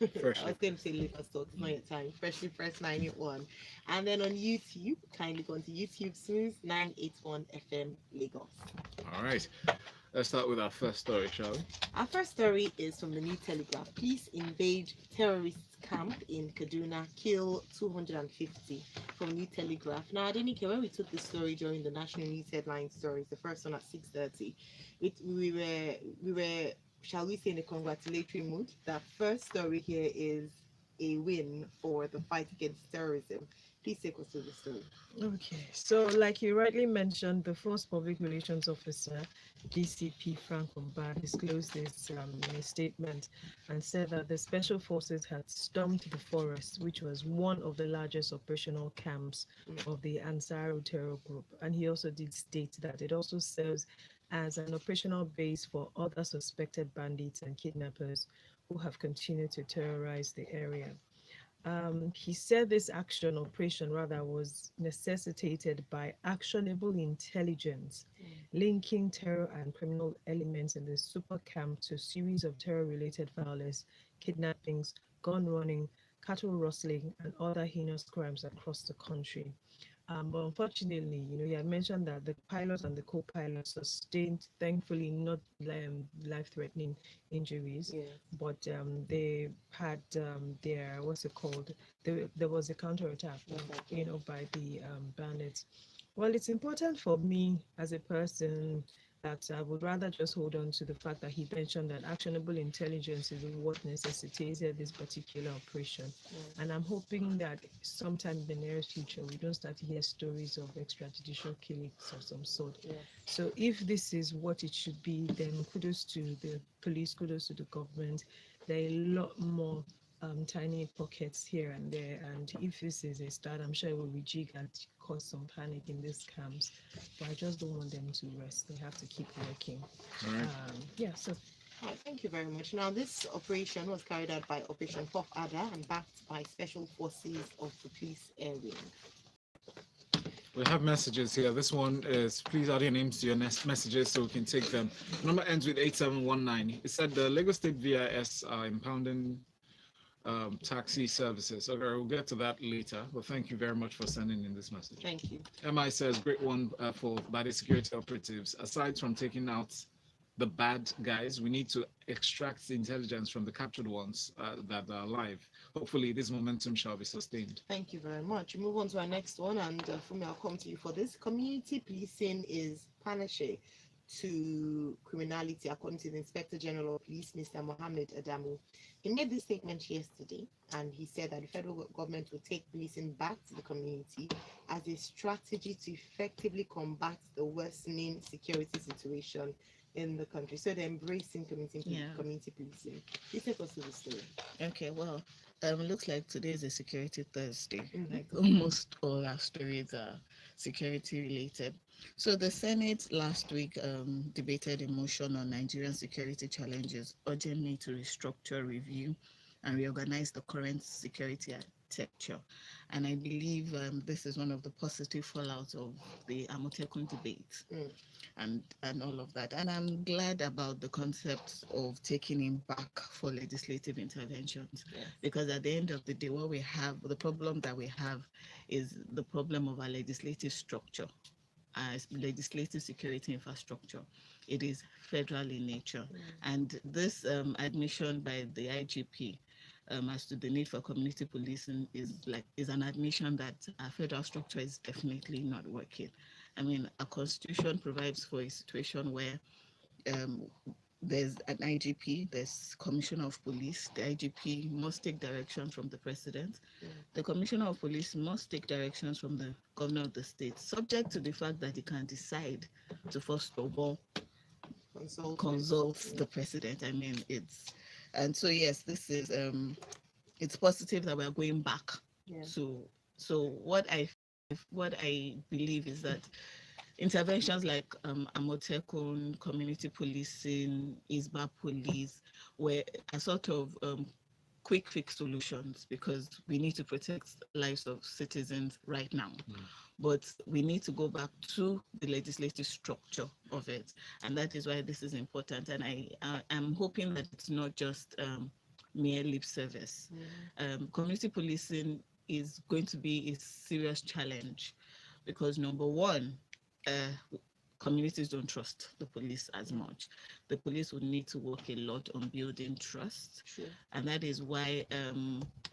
Freshly I was going to say Liverpool, it's not your time. Freshly pressed 981. And then on YouTube, kindly go on to YouTube Smooth 981 FM Lagos. All right. Let's start with our first story, shall we? Our first story is from the New Telegraph. Police invade terrorist camp in Kaduna, kill 250 from New Telegraph. Now, I didn't care when we took this story during the national news headline stories, the first one at 6:30. We were, shall we say, in a congratulatory mood. That first story here is a win for the fight against terrorism. Please take us through the story. Okay, so like you rightly mentioned, the Force Public Relations Officer, DCP Frank Umba, disclosed this in a statement and said that the Special Forces had stormed the forest, which was one of the largest operational camps Mm. of the Ansaru terror group. And he also did state that it also serves as an operational base for other suspected bandits and kidnappers who have continued to terrorize the area. He said this operation rather, was necessitated by actionable intelligence linking terror and criminal elements in the super camp to a series of terror related violence, kidnappings, gun running, cattle rustling, and other heinous crimes across the country. But unfortunately, you had mentioned that the pilot and the co-pilot sustained, thankfully, not life-threatening injuries, Yes, but they had their, what's it called? There was a counterattack, that's like yes. by the bandits. Well, it's important for me as a person that I would rather just hold on to the fact that he mentioned that actionable intelligence is what necessitated this particular operation. Mm. And I'm hoping that sometime in the near future, we don't start to hear stories of extrajudicial killings of some sort. Yes. So if this is what it should be, then kudos to the police, kudos to the government. There are a lot more tiny pockets here and there. And if this is a start, I'm sure it will rejig and cause some panic in these camps. But I just don't want them to rest. They have to keep working. All right. Yeah, so Right, thank you very much. Now, this operation was carried out by Operation Puff Adder and backed by special forces of the police area. We have messages here. This one is please add your names to your next messages so we can take them. Number ends with 8719. It said the Lagos State VIS are impounding taxi services. Okay, we'll get to that later. But thank you very much for sending in this message. Thank you. MI says great one for by the security operatives. Aside from taking out the bad guys, we need to extract the intelligence from the captured ones that are alive. Hopefully, this momentum shall be sustained. Thank you very much. We move on to our next one, and Funmi, I'll come to you for this. Community policing is panacea to criminality, according to the Inspector General of Police, Mr. Mohammed Adamu. He made this statement yesterday, and he said that the federal government will take policing back to the community as a strategy to effectively combat the worsening security situation in the country. So they're embracing Yeah. community policing. Please take us through the story. Okay. Well, looks like today is a security Thursday. Mhm. Like almost all our stories are security related. So the Senate last week debated a motion on Nigerian security challenges, urging me to restructure, review, and reorganize the current security architecture. And I believe this is one of the positive fallouts of the Amotekun debate Mm. and all of that. And I'm glad about the concept of taking him back for legislative interventions, Yes. because at the end of the day, what we have, the problem that we have, is the problem of our legislative structure, as legislative security infrastructure. It is federal in nature, and this admission by the IGP as to the need for community policing is an admission that our federal structure is definitely not working. I mean, our constitution provides for a situation where um, there's an IGP, there's commissioner of police. The IGP must take directions from the president. Mm. The commissioner of police must take directions from the governor of the state, subject to the fact that he can decide to first of all consult the president. I mean, and so yes, this is it's positive that we're going back Yeah. to. So what I believe is that interventions like Amotekun, community policing, ISBA police, were a sort of quick fix solutions, because we need to protect lives of citizens right now. But we need to go back to the legislative structure of it, and that is why this is important. And I am hoping that it's not just mere lip service. Community policing is going to be a serious challenge because number one, communities don't trust the police as much. The police will need to work a lot on building trust, Sure. and that is why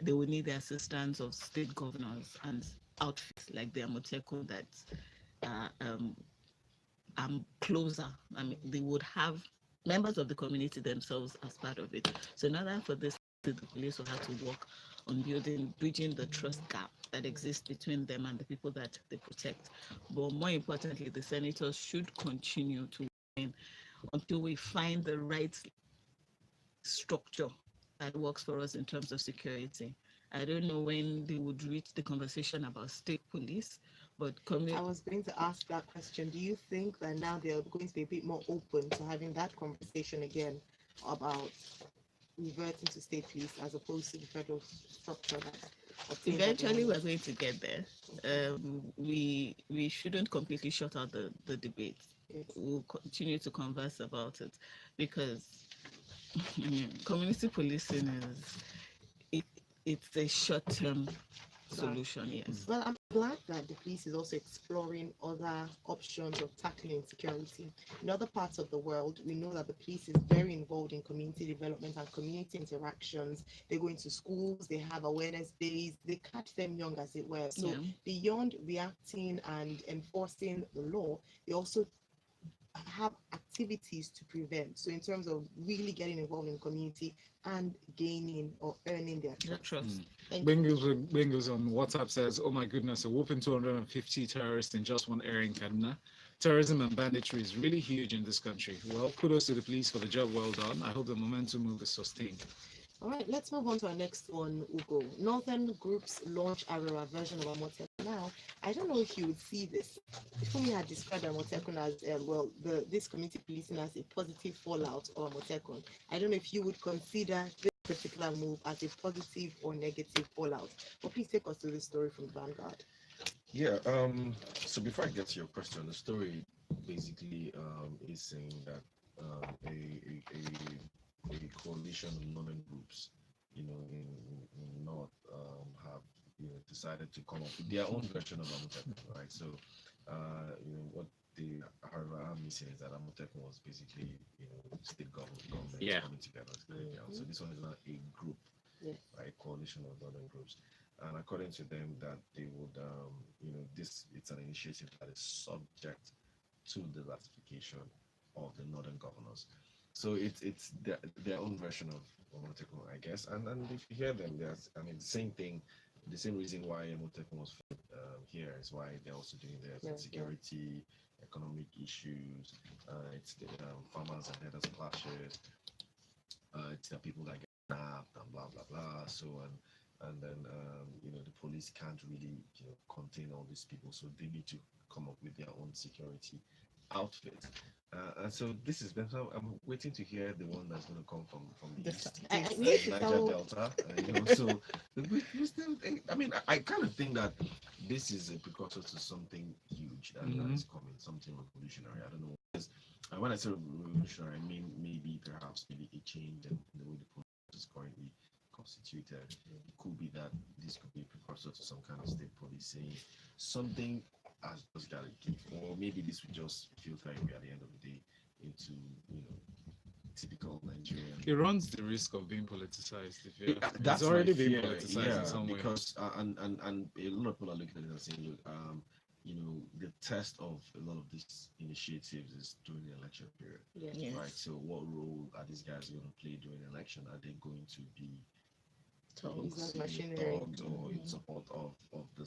they will need the assistance of state governors and outfits like the Amotekun that closer. I mean, they would have members of the community themselves as part of it. So in order for this, the police will have to work on bridging the trust gap that exists between them and the people that they protect. But more importantly, the senators should continue to win until we find the right structure that works for us in terms of security. I don't know when they would reach the conversation about state police, but I was going to ask that question. Do you think that now they're going to be a bit more open to having that conversation again about reverting to state police as opposed to the federal structure that eventually we're going to get there? We shouldn't completely shut out the debate. Yes. We'll continue to converse about it because community policing it's a short-term solution. Yes. Well, I'm glad that the police is also exploring other options of tackling insecurity. In other parts of the world, we know that the police is very involved in community development and community interactions. They go into schools, they have awareness days, they catch them young, as it were. So beyond reacting and enforcing the law, they also have activities to prevent. So in terms of really getting involved in community and gaining or earning their trust. Bengals on WhatsApp says, "Oh my goodness, a whopping 250 terrorists in just one area in Kaduna. Terrorism and banditry is really huge in this country. Well, kudos to the police for the job well done. I hope the momentum will be sustained." All right, let's move on to our next one, Ugo. Northern groups launch Arewa version of Amotekun. Now, I don't know if you would see this. Funmi had described Amotekun as, this community policing as a positive fallout of Amotekun. I don't know if you would consider this particular move as a positive or negative fallout. But please take us to the story from Vanguard. Yeah, so before I get to your question, the story basically is saying that a coalition of northern groups, in North, have decided to come up with their own version of Amotekun, right? So, what the Arewa are missing is that Amotekun was basically, state government coming together. So this one is not a group, right? Coalition of northern groups, and according to them, that they would, it's an initiative that is subject to the ratification of the northern governors. So it's their own version of Amotekun, I guess. And if you hear them, the same thing, the same reason why Amotekun was here is why they're also doing their security, economic issues. It's the farmers and herders clashes. It's the people that get kidnapped and blah blah blah. So and then the police can't really contain all these people, so they need to come up with their own security outfit. And so this is better. I'm waiting to hear the one that's going to come from the east, Niger Delta. So I kind of think that this is a precursor to something huge that is coming, something revolutionary. I don't know. Because when I say revolutionary, I mean maybe a change in the way the police is currently constituted. It could be that this could be a precursor to some kind of state policing, something as just got a gift, or maybe this would just filter away at the end of the day into typical Nigerian. It runs the risk of being politicized. That's already been politicized in some way. Because and a lot of people are looking at it and saying, look, the test of a lot of these initiatives is during the election period, right? So what role are these guys going to play during the election? Are they going to be talked or in support of the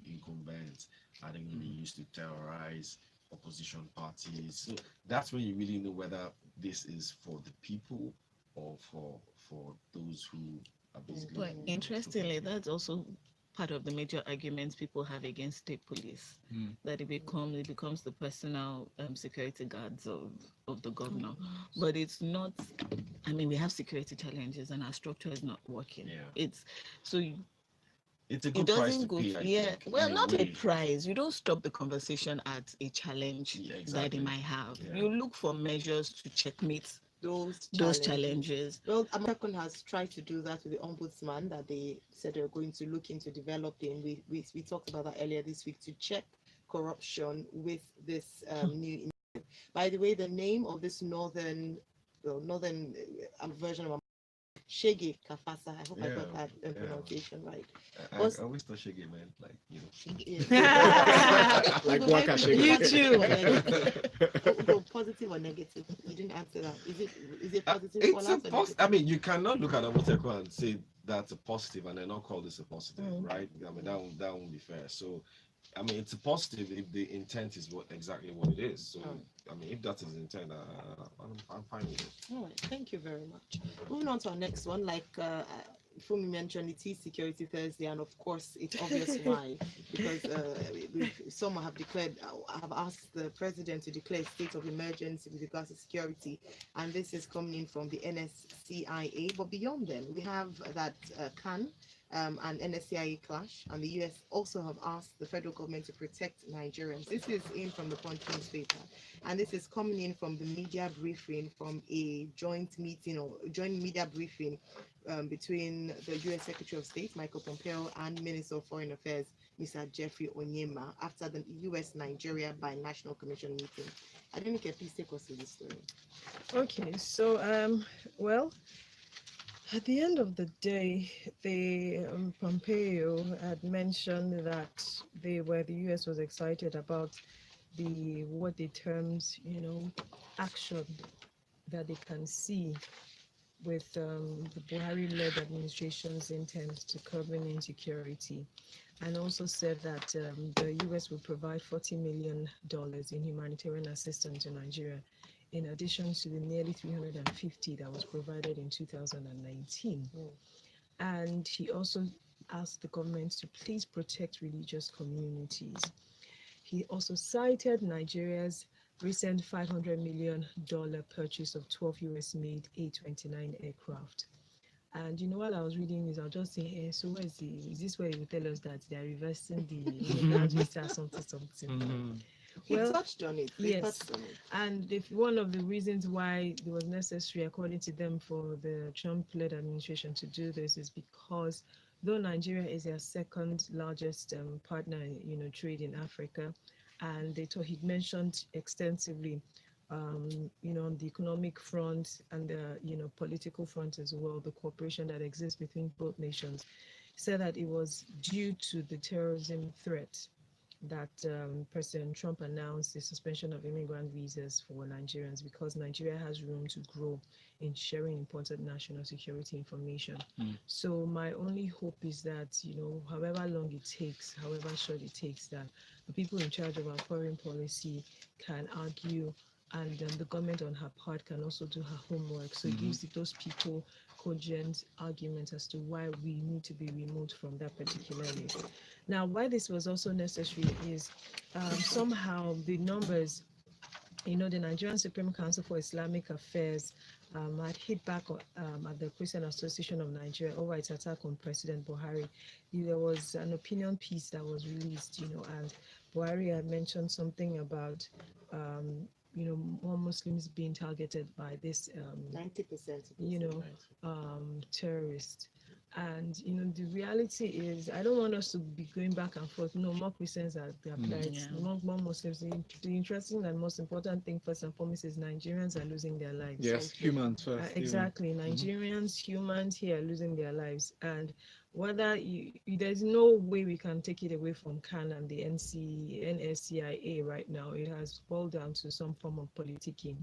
incumbents? Are they going to be used to terrorize opposition parties? So that's when you really know whether this is for the people or for those who are basically. But interestingly, that's also part of the major arguments people have against state police, that it becomes the personal security guards of the governor. But it's not. I mean, we have security challenges and our structure is not working. It's a good price to pay. Not a price. You don't stop the conversation at a challenge that they might have. You look for measures to checkmate those challenges. Well, Amotekun has tried to do that with the ombudsman that they said they're going to look into developing. We talked about that earlier this week to check corruption with this new. By the way, the name of this northern version of Shege Kafasa. I hope I got that pronunciation right. I always thought Shege meant like, you know. Like Waka Shege. You too. Positive or negative? You didn't answer that. Is it positive? It's I mean, you cannot look at Amotekun and say that's a positive and then not call this a positive, right? I mean, that won't be fair. So, I mean, it's a positive if the intent is exactly what it is. So, I mean, if that is the intent, I'm fine with it. All right, thank you very much. Moving on to our next one, like Funmi mentioned, it is Security Thursday, and of course, it's obvious why, because some have asked the president to declare a state of emergency with regards to security, and this is coming in from the NSCIA. But beyond them, we have that CAN. And NSCIA clash, and the US also have asked the federal government to protect Nigerians. This is in from the Punch newspaper, and this is coming in from the media briefing from a joint media briefing between the US Secretary of State, Michael Pompeo, and Minister of Foreign Affairs, Mr. Jeffrey Onyema, after the US-Nigeria Binational Commission meeting. Adenike, please take us through the story. Okay, so, well, at the end of the day, the Pompeo had mentioned that the U.S. was excited about what they termed, action that they can see with the Buhari-led administration's intent to curbing insecurity, and also said that the U.S. will provide $40 million in humanitarian assistance to Nigeria, in addition to the nearly 350 that was provided in 2019. And he also asked the government to please protect religious communities. He also cited Nigeria's recent $500 million purchase of 12 US-made A-29 aircraft. And while I was reading this, I was just saying, hey, so is this where you tell us that they are reversing the something? He touched on it. Yes, and one of the reasons why it was necessary, according to them, for the Trump-led administration to do this is because though Nigeria is their second largest partner, trade in Africa, and he'd mentioned extensively, on the economic front and the political front as well, the cooperation that exists between both nations, said that it was due to the terrorism threat that President Trump announced the suspension of immigrant visas for Nigerians because Nigeria has room to grow in sharing important national security information. So my only hope is that, however long it takes, however short it takes, that the people in charge of our foreign policy can argue, and the government on her part can also do her homework. So it gives those people cogent arguments as to why we need to be removed from that particular list. Now, why this was also necessary is somehow the numbers, the Nigerian Supreme Council for Islamic Affairs had hit back at the Christian Association of Nigeria over its attack on President Buhari. There was an opinion piece that was released, and Buhari had mentioned something about more Muslims being targeted by this 90%, terrorist. And the reality is, I don't want us to be going back and forth. No, more Christians are applied, more Muslims. The interesting and most important thing, first and foremost, is Nigerians are losing their lives. Yes, humans first. Exactly, Nigerians, humans here are losing their lives, and whether there's no way we can take it away from CAN and the NSCIA right now. It has boiled down to some form of politicking.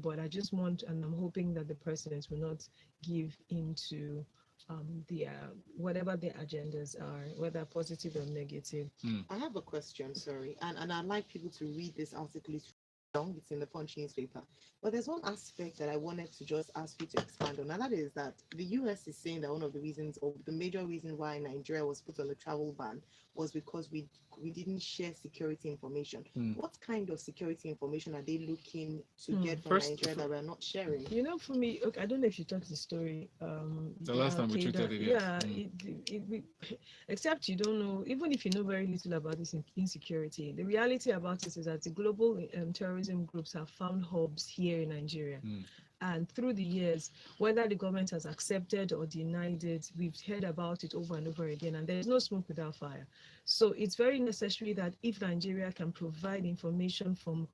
But I just want, and I'm hoping that the president will not give into whatever their agendas are, whether positive or negative. I have a question, sorry, and I'd like people to read this article. It's in the Punch newspaper. But there's one aspect that I wanted to just ask you to expand on, and that is that the US is saying that one of the reasons, or the major reason why Nigeria was put on the travel ban was because we didn't share security information. What kind of security information are they looking to get from Nigeria that we're not sharing? For me, okay, I don't know if you told the story. The last time we treated it. Yeah, except you don't know, even if you know very little about this insecurity, the reality about it is that the global terrorism groups have found hubs here in Nigeria. And through the years, whether the government has accepted or denied it, we've heard about it over and over again, and there's no smoke without fire. So it's very necessary that if Nigeria can provide information from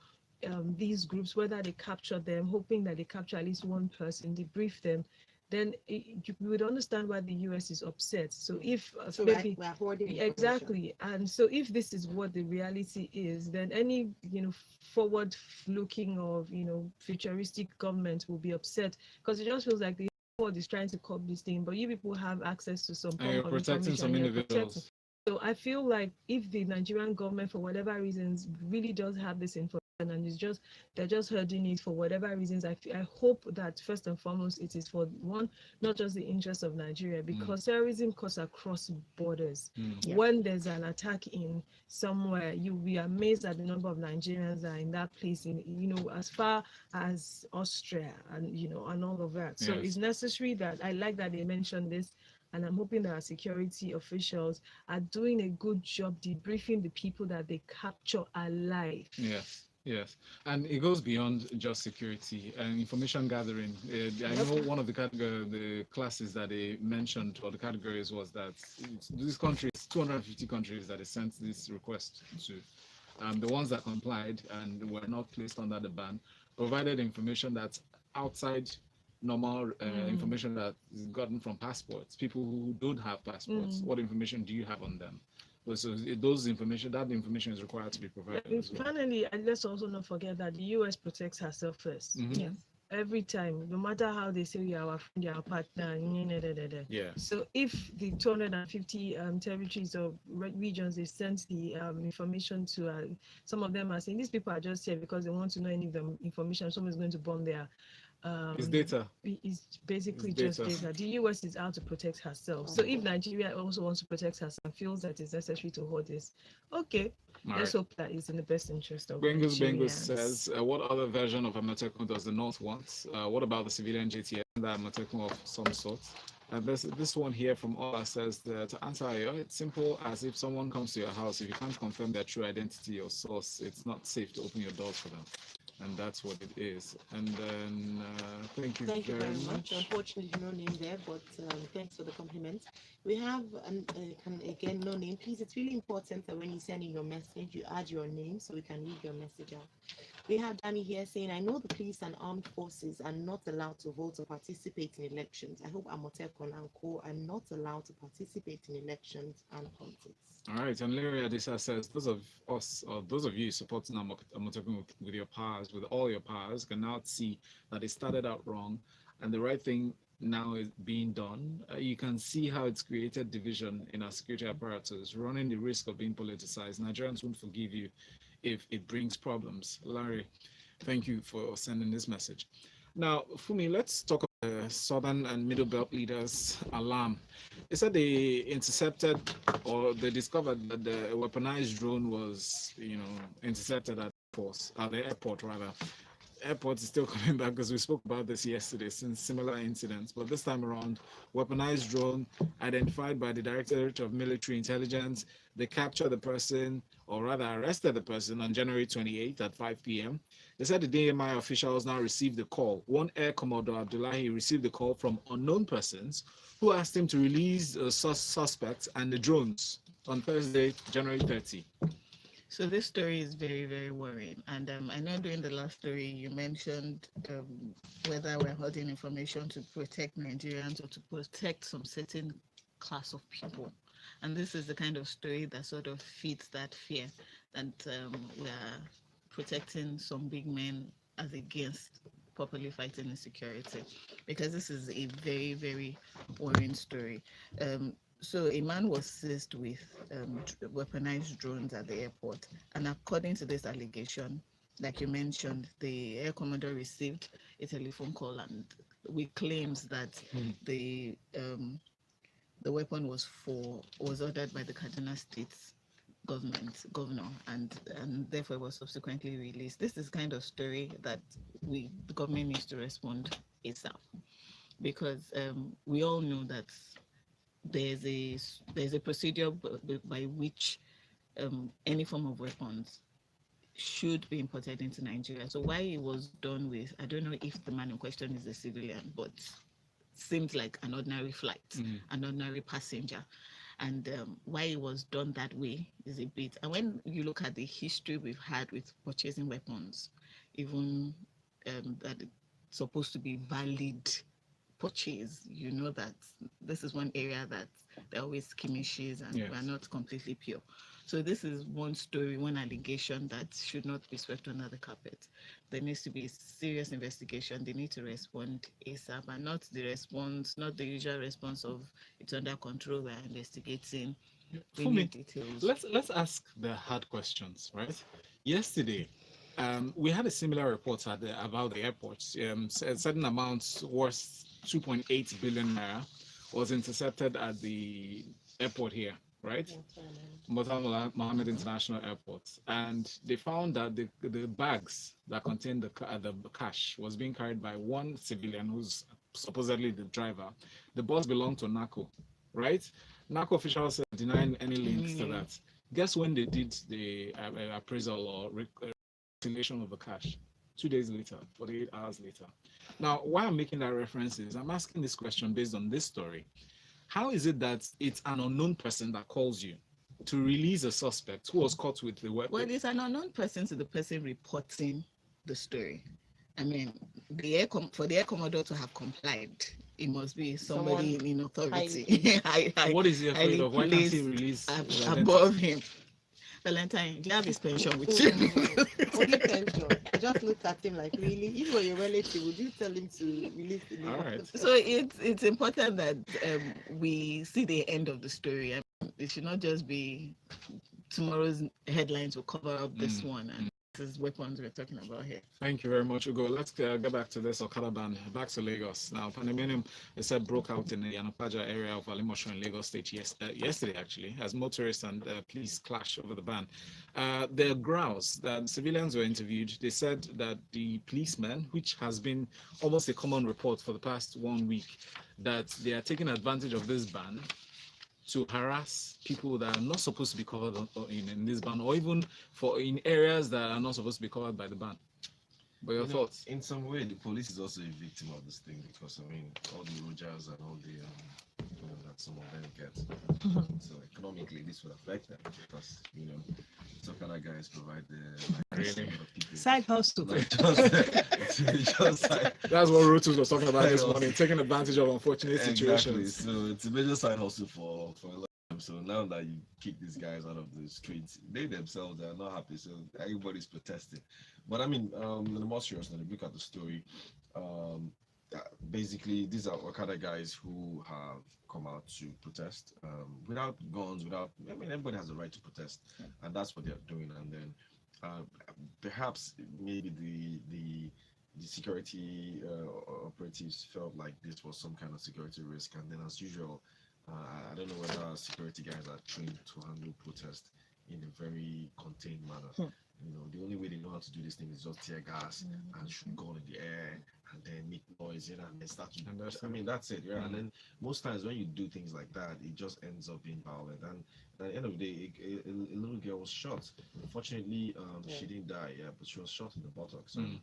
these groups, whether they capture them, hoping that they capture at least one person, debrief them, then you would understand why the US is upset. So if So maybe we're hoarding information. exactly, and so if this is what the reality is, then any forward-looking or futuristic government will be upset, because it just feels like the world is trying to cop this thing, but you people have access to some And you're form of protecting information. some You're protecting. individuals. So I feel like if the Nigerian government, for whatever reasons, really does have this information and they're just hurting it for whatever reasons, I hope that first and foremost it is for one, not just the interest of Nigeria, because terrorism cuts across borders. Yeah. When there's an attack in somewhere, you'll be amazed at the number of Nigerians that are in that place, as far as Austria and and all of that. So Yes. it's necessary that I like that they mentioned this. And I'm hoping that our security officials are doing a good job debriefing the people that they capture alive. Yes, yes. And it goes beyond just security and information gathering. I know one of the classes that they mentioned, or the categories, was that these countries, 250 countries that they sent this request to, the ones that complied and were not placed under the ban, provided information that's outside normal information that is gotten from passports. People who don't have passports, what information do you have on them? So that information is required to be provided as well. Finally, and let's also not forget that the US protects herself 1st. Yes. Every time, no matter how they say you're our friend, you're our partner. Yeah. So if the 250 territories or regions they sent the information to, some of them are saying these people are just here because they want to know any of the information. Someone's going to bomb their. It's data. It's basically It's just data. The US is out to protect herself. So if Nigeria also wants to protect herself and feels that it's necessary to hold this, okay, let's hope that it's in the best interest of Bengus Nigerians. says, what other version of Amotekun does the North want? What about the civilian JTF, that Amotekun of some sort? And this one here from Ola says that to answer Ayo, it's simple as if someone comes to your house, if you can't confirm their true identity or source, it's not safe to open your doors for them. And that's what it is. And then thank you very much. Unfortunately, no name there, but thanks for the compliment. We have again no name. Please, it's really important that when you send in your message, you add your name so we can read your message out. We have Danny here saying, I know the police and armed forces are not allowed to vote or participate in elections. I hope Amotekun and co are not allowed to participate in elections and politics. All right, and Larry Adisa says, those of us, or those of you supporting Amotekun with your powers, with all your powers, can now see that it started out wrong and the right thing now is being done. You can see how it's created division in our security apparatus, running the risk of being politicized. Nigerians won't forgive you if it brings problems. Larry, thank you for sending this message. Now, Funmi, let's talk about the Southern and Middle Belt leaders' alarm. They said they intercepted, or they discovered that the weaponized drone was, intercepted at the airport rather. Airport is still coming back because we spoke about this yesterday, since similar incidents. But this time around, weaponized drone identified by the Directorate of Military Intelligence. They captured the person, or rather arrested the person, on January 28th at 5 p.m. They said the DMI officials now received the call. One Air Commodore Abdullahi received the call from unknown persons who asked him to release suspects and the drones on Thursday, January 30. So this story is very, very worrying. And I know during the last story you mentioned whether we're holding information to protect Nigerians or to protect some certain class of people. And this is the kind of story that sort of feeds that fear that we are protecting some big men as against properly fighting insecurity, because this is a very, very worrying story. So a man was seized with weaponized drones at the airport, and according to this allegation, like you mentioned, the Air Commodore received a telephone call and with claims that the weapon was ordered by the Kaduna State's governor, and therefore was subsequently released. This is kind of story that the government needs to respond ASAP, because we all know that there's a procedure by which any form of weapons should be imported into Nigeria. So why it was done with, I don't know if the man in question is a civilian, but seems like an ordinary flight, an ordinary passenger. And why it was done that way is a bit. And when you look at the history we've had with purchasing weapons, even that it's supposed to be valid purchase, you know that this is one area that there are always skirmishes and Yes. we're not completely pure. So this is one story, one allegation that should not be swept under the carpet. There needs to be a serious investigation. They need to respond ASAP, and not the response, not the usual response of it's under control, we're investigating. We For me, need details. let's ask the hard questions, right? Yesterday, we had a similar report about the airports. A certain amounts worth 2.8 billion naira was intercepted at the airport here, right? Murtala Mohammed International Airport, and they found that the bags that contained the cash was being carried by one civilian who's supposedly the driver. The bus belonged to NACO, right? NACO officials are denying any links to that. Guess when they did the appraisal or reconciliation of the cash? 2 days later, 48 hours later. Now, why I'm making that reference is I'm asking this question based on this story. How is it that it's an unknown person that calls you to release a suspect who was caught with the weapon? Well, it's an unknown person to the person reporting the story. I mean, for the air commodore to have complied, it must be somebody in authority. What is he afraid of? Why can't he release above him? Valentine, do you have his pension with you? Only pension. I just looked at him like, really? If you were your relative, would you tell him to release the name? All right. So it's important that we see the end of the story. I mean, it should not just be tomorrow's headlines will cover up this one, and this is weapons we're talking about here. Thank you very much, Ugo. Let's get back to this Okada ban. Back to Lagos. Now, pandemonium, it said, broke out in the Yanapaja area of Alimosho in Lagos State yesterday, actually, as motorists and police clash over the ban. There are grounds that civilians were interviewed. They said that the policemen, which has been almost a common report for the past 1 week, that they are taking advantage of this ban to harass people that are not supposed to be covered in this ban, or even in areas that are not supposed to be covered by the ban. But your thoughts? In some way, the police is also a victim of this thing, because I mean, all the Rogers and all the that some of them get. So economically, this will affect them, because some kind of guys provide the Side hustle. That's what Rotus was talking about this morning, taking advantage of unfortunate situations. So it's a major side hustle for a lot of them. So now that you kick these guys out of the streets, they themselves are not happy. So everybody's protesting. But I mean, the more serious note, look at the story. Basically, these are Okada guys who have come out to protest without guns, everybody has a right to protest, and that's what they're doing. And then perhaps maybe the security operatives felt like this was some kind of security risk, and then as usual, I don't know whether security guys are trained to handle protest in a very contained manner. The only way they know how to do this thing is just tear gas and shoot gun in the air and then make noise and then start to. I mean, that's it, yeah. And then most times when you do things like that, it just ends up being violent. And at the end of the day, a little girl was shot. Unfortunately, she didn't die, but she was shot in the buttocks. And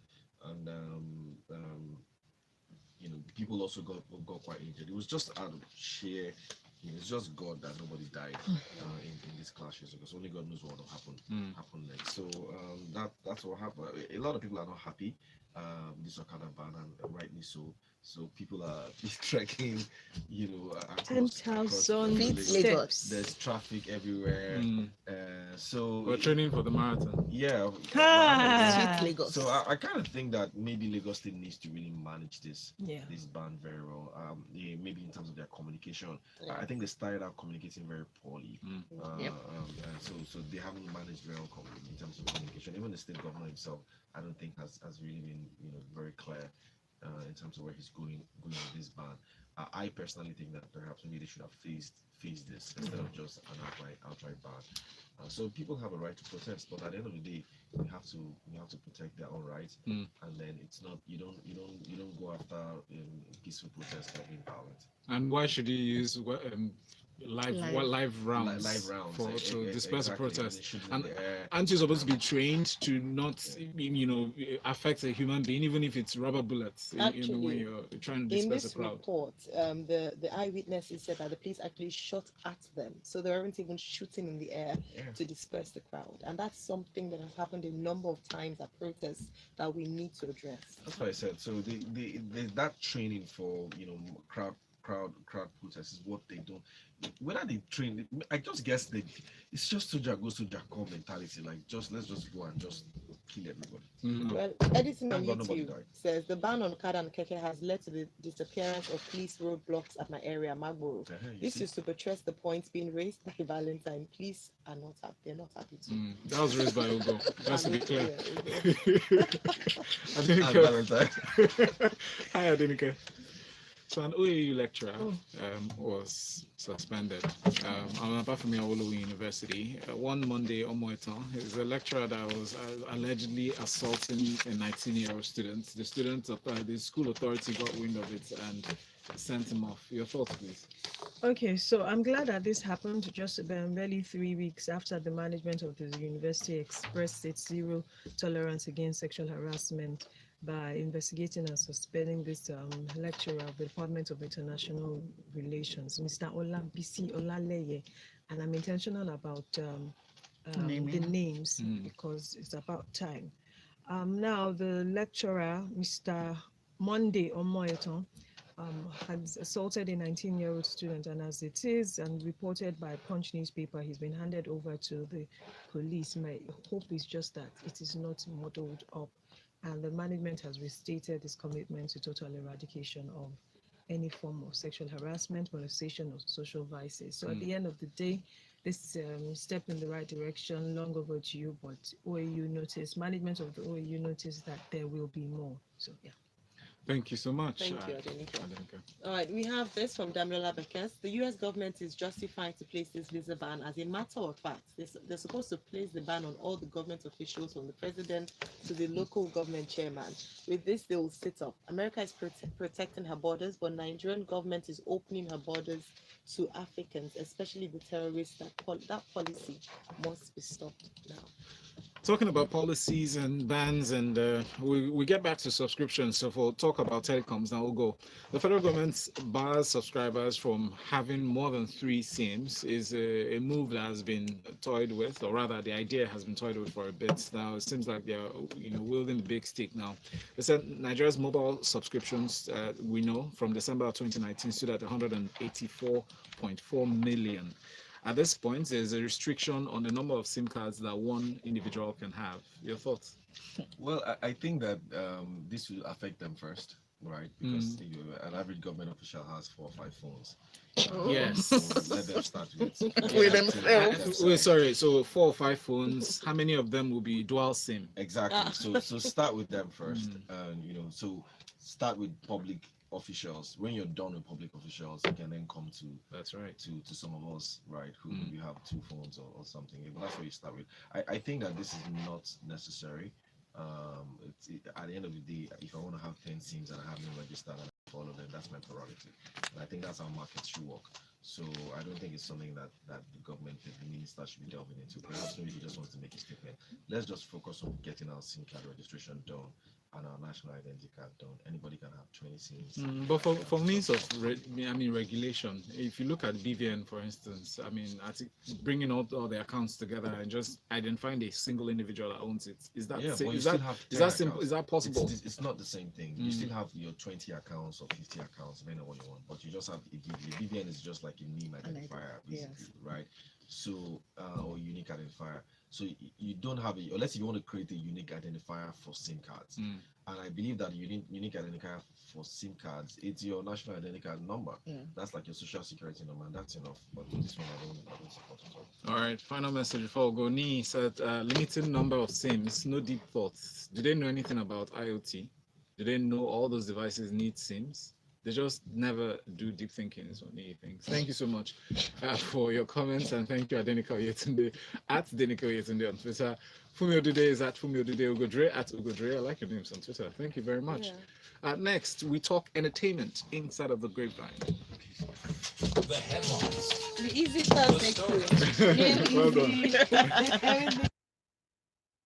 people also got quite injured. It was just out of sheer. It's just God that nobody died in these clashes, because only God knows what will happen next. So that's what happened. A lot of people are not happy with this Okada ban, and rightly so. So people are trekking, 10,000 steps. There's traffic everywhere. So we're training for the marathon. Yeah. Lagos. So I kind of think that maybe Lagos State needs to really manage this ban very well. Maybe in terms of their communication. I think they started out communicating very poorly. So they haven't managed well in terms of communication. Even the state governor himself, I don't think has really been very clear in terms of where he's going with this ban. I personally think that perhaps maybe they should have faced this instead of just an outright ban. So people have a right to protest, but at the end of the day, we have to protect their own rights, and then it's not you don't go after peaceful protests that being violent. And why should you use live rounds, live rounds for to disperse the exactly, protest. shoot in And the air. aren't you supposed to be trained to not, affect a human being, even if it's rubber bullets, when Actually, you're trying to in disperse a this crowd? report, the eyewitnesses said that the police actually shot at them, so they weren't even shooting in the air Yeah. to disperse the crowd, and that's something that has happened a number of times at protests that we need to address. That's what I said. So that training for crowd protests is what they don't. Whether they train, I just guess it's just soldier go soldier come mentality. Like let's just go and just kill everybody. Well, editing on Thank God nobody YouTube died. says the ban on Kada and Keke has led to the disappearance of police roadblocks at my area, Magboro. You This see? is to buttress the points being raised by Valentine. Police are not happy. They're not happy too. That was raised by Ugo, just to be clear. Yeah, And Valentine. Hi, Adenike. So an OAU lecturer was suspended. Apart from Awolowo University, one Monday, Omoetan is a lecturer that was allegedly assaulting a 19-year-old student. The school authority got wind of it and sent him off. Your thoughts, please? Okay, so I'm glad that this happened just barely 3 weeks after the management of the university expressed its zero tolerance against sexual harassment by investigating and suspending this lecturer of the Department of International Relations, Mr. Olabisi Olaleye. And I'm intentional about the names because it's about time. Now, the lecturer, Mr. Monday Omoeton, has assaulted a 19-year-old student, and as it is and reported by Punch newspaper, he's been handed over to the police. My hope is just that it is not muddled up, and the management has restated its commitment to total eradication of any form of sexual harassment, molestation, or social vices. So at the end of the day, this step in the right direction, long overdue, but management of the OAU noticed that there will be more. So yeah. Thank you so much. Thank you, Adenike. Adenike. All right, we have this from Damilola Bekes. The U.S. government is justifying to place this visa ban. As a matter of fact, they're supposed to place the ban on all the government officials, from the president to the local government chairman. With this, they will sit up. America is protecting her borders, but Nigerian government is opening her borders to Africans, especially the terrorists. That policy must be stopped now. Talking about policies and bans, and we get back to subscriptions. So for talk about telecoms now, we'll go. The federal government bars subscribers from having more than 3 SIMs. Is a move that has been toyed with, or rather, the idea has been toyed with for a bit now. It seems like they're wielding the big stick now. They said Nigeria's mobile subscriptions, we know from December of 2019, stood at 184.4 million. At this point, there's a restriction on the number of SIM cards that one individual can have. Your thoughts? Well, I think that this will affect them first, right? Because an average government official has 4 or 5 phones. Yes. So let them start with themselves. Wait, sorry. So 4 or 5 phones. How many of them will be dual SIM? Exactly. So start with them first, and so start with public officials. When you're done with public officials, you can then come to to some of us, right, who you have 2 phones or something. But that's where you start with. I think that this is not necessary. At the end of the day, if I want to have 10 SIMs and I have them registered and I follow them, that's my prerogative. And I think that's how markets should work. So I don't think it's something that the government, the minister, should be delving into. Perhaps maybe he just wants to make a statement. Let's just focus on getting our SIM card registration done and our national identity card done. Anybody can have 20 SIMs. But for means of regulation, if you look at BVN, for instance, bringing all the accounts together and just identifying a single individual that owns it, is that simple? Is that possible? It's not the same thing. You still have your 20 accounts or 50 accounts, depending on what you want, but you just have a BVN is just like a name identifier, basically, right? So or unique identifier. So you don't have unless you want to create a unique identifier for SIM cards. And I believe that unique identifier for SIM cards, it's your national identity card number. That's like your social security number, and that's enough. But this one I don't support at all. All right, final message before we go. Ni said limited number of SIMs, no deep thoughts. Do they know anything about IoT? Do they know all those devices need SIMs? They just never do deep thinking is what he thinks. Thank you so much for your comments, and thank you, Adenike Oyetunde, at Adenike Oyetunde on Twitter. Funmi Odude is at Funmi Odude, Ugo Dre at Ugo Dre. I like your names on Twitter. Thank you very much. Next, we talk entertainment inside of the grapevine. The headlines. The easy stuff The next stories. to it. Well done. Everything